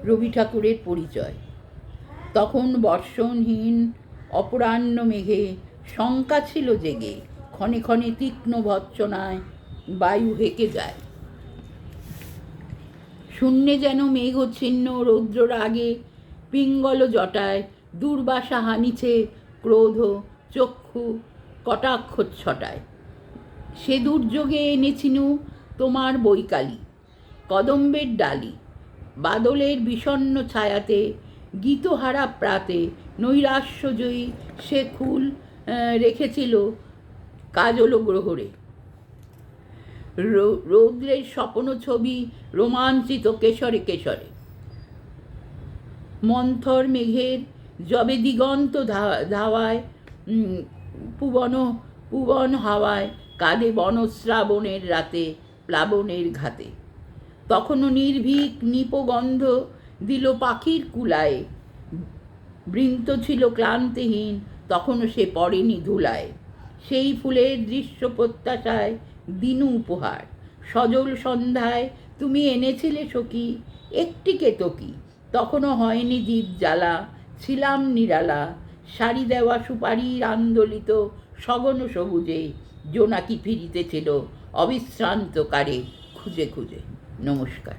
রবি ঠাকুরের পরিচয়। তখন বর্ষণহীন অপরাহ্ন মেঘে শঙ্কা ছিল জেগে, ক্ষণে ক্ষণে তীক্ষ্ণ ভর্ৎসনায় বায়ু হেঁকে যায়। শূন্যে যেন মেঘচ্ছিন্ন রৌদ্র রাগে পিঙ্গল জটায় দুর্বাসা হানিছে ক্রোধ চক্ষু কটাক্ষ ছটায়। সে দুর্যোগে এনেছিনু তোমার বৈকালী কদম্বের ডালি, বাদলের বিষণ্ণ ছায়াতে গীতহারা প্রাতে নৈরাশ্যজয়ী সে ফুল রেখেছিল কাজল গ্রহরে। রৌদ্রের স্বপ্ন ছবি রোমাঞ্চিত কেশরে কেশরে। মন্থর মেঘের যবে দিগন্ত ধাওয়ায় পুবন হাওয়ায় কাঁদে বনশ্রাবণের রাতে প্লাবনের ঘাতে। তখনও নির্ভীক নিপগন্ধ দিল পাখির কুলায়, বৃন্ত ছিল ক্লান্তিহীন তখনও সে পড়েনি ধুলায়। সেই ফুলের দৃশ্য প্রত্যাশায় দিনু উপহার, সজল সন্ধ্যায় তুমি এনেছিলে সখী একটি কেতকী। তখনও হয়নি দ্বীপ জ্বালা, ছিলাম নিরালা, সারি দেওয়া সুপারির আন্দোলিত সগন সবুজে জোনাকি ফিরিতেছিল অবিশ্রান্তকারে খুঁজে খুঁজে। নমস্কার।